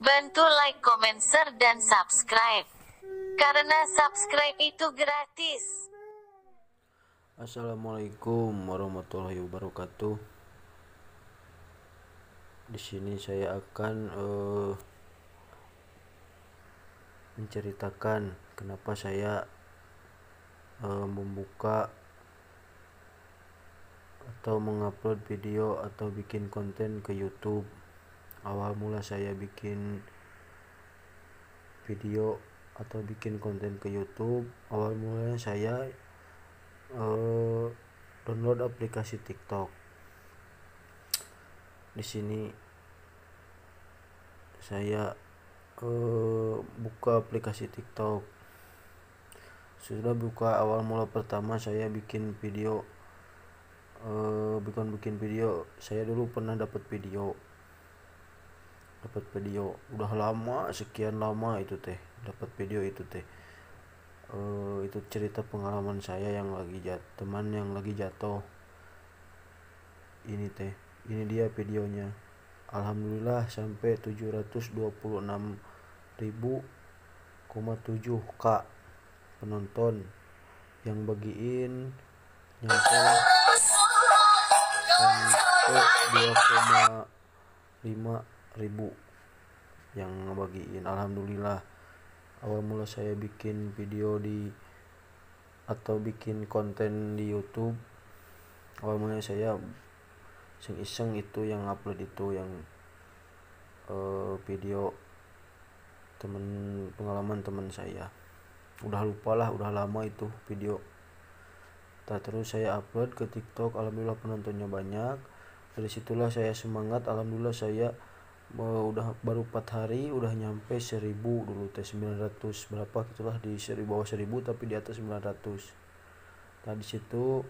Bantu like, comment, share, dan subscribe. Karena subscribe itu gratis. Assalamualaikum warahmatullahi wabarakatuh. Di sini saya akan menceritakan kenapa saya membuka atau mengupload video atau bikin konten ke YouTube. Awal mula saya bikin video atau bikin konten ke YouTube, awal mulanya saya download aplikasi TikTok. Di sini saya buka aplikasi TikTok. Sudah buka, awal mula pertama saya bikin video, bikin video. Saya dulu pernah dapat video udah lama, sekian lama itu teh dapat video itu teh. Itu cerita pengalaman saya yang lagi teman yang lagi jatuh. Ini dia videonya. Alhamdulillah sampai 726.700.000 penonton yang bagiin, nyampe sampai 2,5 ribu yang ngebagiin. Alhamdulillah. Awal mula saya bikin video atau bikin konten di YouTube, awal mulanya saya iseng itu yang upload itu yang video pengalaman teman saya. Udah lupa lah, udah lama itu video. Terus saya upload ke TikTok, alhamdulillah penontonnya banyak. Dari situlah saya semangat, alhamdulillah saya udah baru 4 hari udah nyampe 1000 dulu teh, 900 berapa gitulah, di bawah 1000 tapi di atas 900. Nah di situ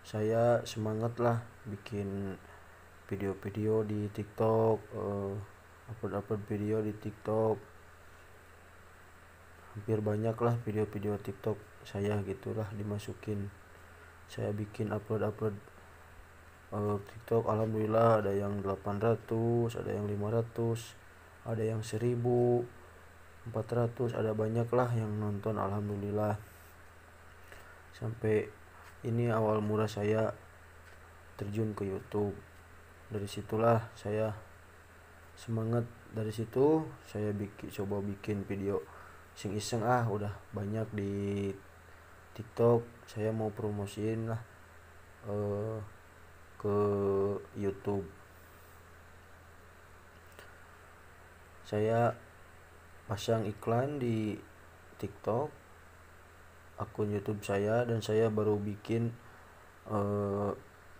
saya semangat lah bikin video-video di TikTok, upload video di TikTok. Hampir banyak lah video-video TikTok saya gitulah dimasukin. Saya bikin upload TikTok, alhamdulillah ada yang 800, ada yang 500, ada yang 1400, ada banyak lah yang nonton, alhamdulillah. Sampai ini awal mula saya terjun ke YouTube. Dari situlah saya semangat, dari situ saya coba bikin video iseng-iseng, udah banyak di TikTok, saya mau promosiin lah ke YouTube. Saya pasang iklan di TikTok akun YouTube saya, dan saya baru bikin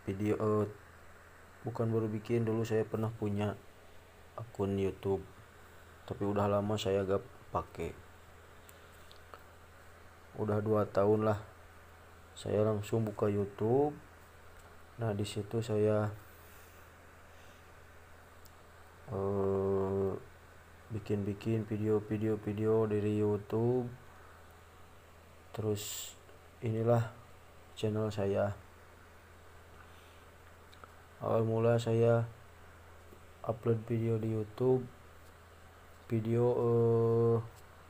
video, bukan baru bikin, dulu saya pernah punya akun YouTube tapi udah lama saya gak pakai. Udah 2 tahun lah saya langsung buka YouTube. Nah di situ saya bikin video dari YouTube. Terus inilah channel saya. Awal mula saya upload video di YouTube, video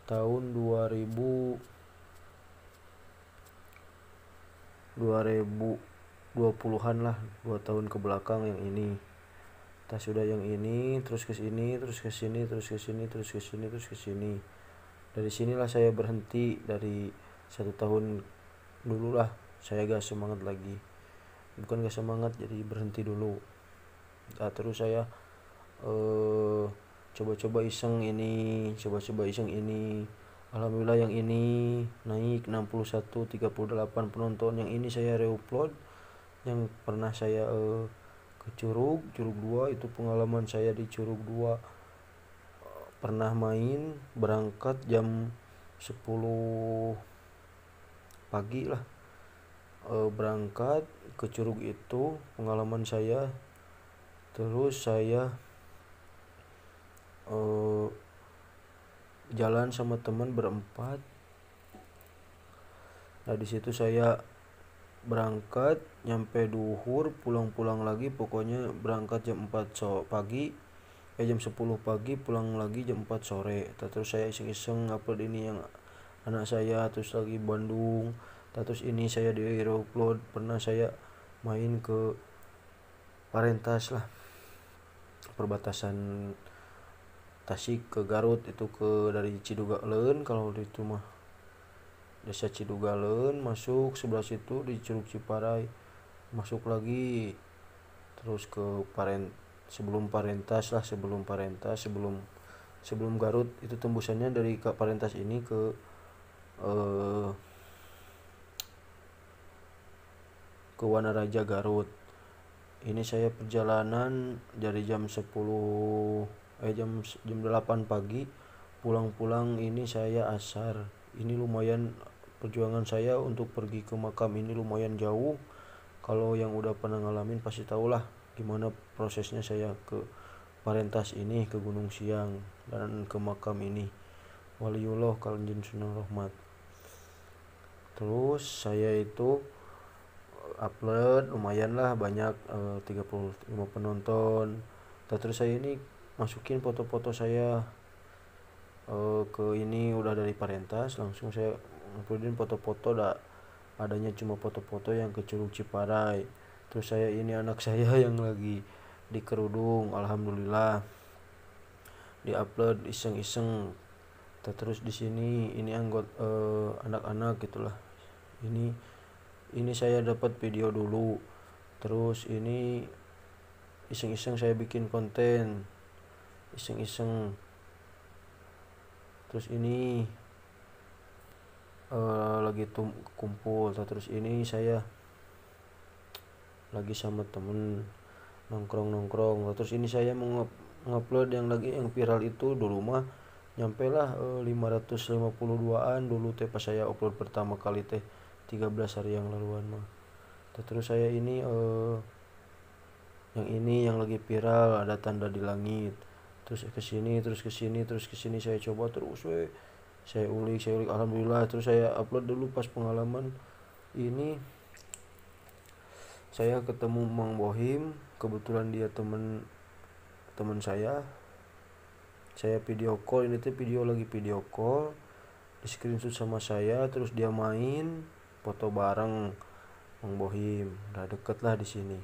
tahun 2020-an lah, 2 tahun ke belakang yang ini. Sudah yang ini, terus ke sini, terus ke sini, terus ke sini, terus ke sini, terus ke sini. Dari sinilah saya berhenti, dari 1 tahun dulu lah saya gak semangat lagi. Bukan gak semangat, jadi berhenti dulu. Terus saya coba-coba iseng ini. Alhamdulillah yang ini naik 38 penonton. Yang ini saya reupload yang pernah saya ke Curug 2, itu pengalaman saya di Curug 2. Pernah main, berangkat jam 10 pagi lah, berangkat ke Curug, itu pengalaman saya. Terus saya jalan sama teman berempat. Nah di situ saya berangkat nyampe duhur, pulang lagi, pokoknya berangkat jam 4 pagi jam 10 pagi, pulang lagi jam 4 sore. Terus saya iseng-iseng upload ini yang anak saya, terus lagi Bandung. Terus ini saya di upload, pernah saya main ke Parentas lah, perbatasan Tasik ke Garut, itu ke dari Cidugaleun, kalau itu mah desa Cidugaleun, masuk sebelah situ di Curug Ciparai, masuk lagi terus ke sebelum Parentas lah, sebelum Garut, itu tembusannya dari Parentas ini ke Wanaraja Garut. Ini saya perjalanan dari jam 8 pagi, pulang ini saya asar. Ini lumayan, perjuangan saya untuk pergi ke makam ini lumayan jauh. Kalau yang udah pernah ngalamin pasti tahulah gimana prosesnya saya ke Parentas ini, ke Gunung Siang dan ke makam ini Waliullah Kalenjin Sunan Rahmat. Terus saya itu upload lumayan lah banyak, 35 penonton. Terus saya ini masukin foto-foto saya ke ini udah dari Parentas, langsung saya uploadin foto-foto, adanya cuma foto-foto yang ke Curug Ciparai. Terus saya ini anak saya yang lagi di kerudung, alhamdulillah diupload iseng-iseng. Terus di sini ini anak-anak gitulah. Ini saya dapat video dulu, terus ini iseng-iseng saya bikin konten, iseng-iseng. Terus ini lagi kumpul, terus ini saya lagi sama temen nongkrong. Terus ini saya mau ngupload yang viral itu dulu mah nyampe lah 552an dulu teh pas saya upload pertama kali teh 13 hari yang laluan mah. Terus saya ini yang lagi viral ada tanda di langit. Terus kesini saya coba terus saya ulik alhamdulillah. Terus saya upload dulu pas pengalaman ini, saya ketemu Mang Bohim, kebetulan dia teman saya video call, ini tuh lagi video call, di screenshot sama saya, terus dia main foto bareng Mang Bohim, udah deket lah di sini.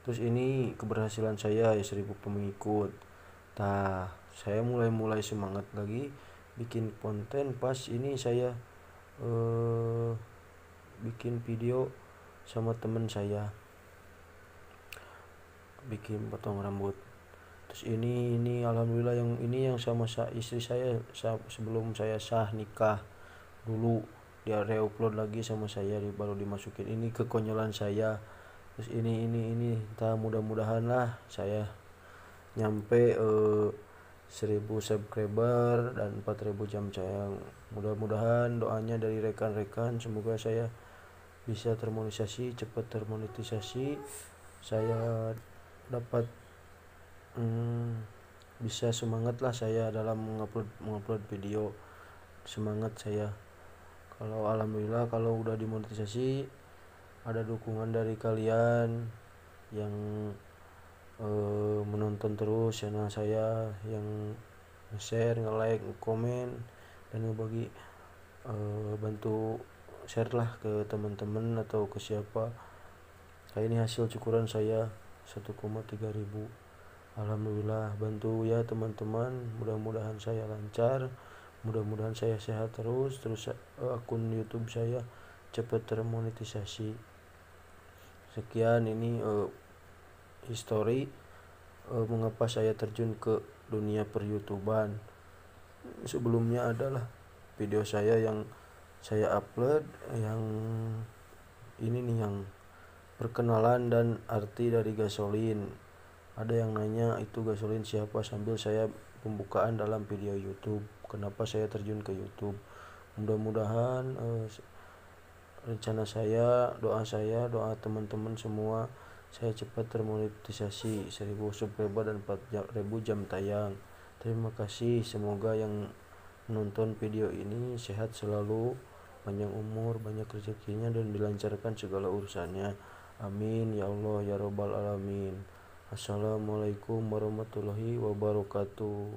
Terus ini keberhasilan saya ya 1000 pengikut. Saya mulai semangat lagi bikin konten pas ini saya bikin video sama temen saya, bikin potong rambut. Terus ini alhamdulillah yang sama istri saya sebelum saya sah nikah dulu, dia reupload lagi sama saya, baru dimasukin ini kekonyolan saya. Terus ini mudah-mudahan lah saya nyampe 1000 subscriber dan 4000 jam tayang. Mudah-mudahan doanya dari rekan-rekan, semoga saya bisa cepat termonetisasi, saya dapat bisa semangat lah saya dalam mengupload video, semangat saya. Kalau alhamdulillah kalau udah dimonetisasi, ada dukungan dari kalian yang menonton terus channel saya, yang nge-share, nge-like, nge-komen, dan ngebagi, bantu share lah ke teman-teman atau ke siapa. Kayak ini hasil cukuran saya 1,3 ribu. Alhamdulillah, bantu ya teman-teman, mudah-mudahan saya lancar, mudah-mudahan saya sehat terus akun YouTube saya cepat termonetisasi. Sekian ini history mengapa saya terjun ke dunia per-YouTuban. Sebelumnya adalah video saya yang saya upload yang ini nih, yang perkenalan dan arti dari gasolin. Ada yang nanya itu gasolin siapa, sambil saya pembukaan dalam video YouTube kenapa saya terjun ke YouTube. Mudah-mudahan rencana saya, doa teman-teman semua, saya cepat termonetisasi 1000 subscriber dan 4000 jam tayang. Terima kasih, semoga yang menonton video ini sehat selalu, panjang umur, banyak rezekinya, dan dilancarkan segala urusannya. Amin ya Allah ya Rabbal Alamin. Assalamualaikum warahmatullahi wabarakatuh.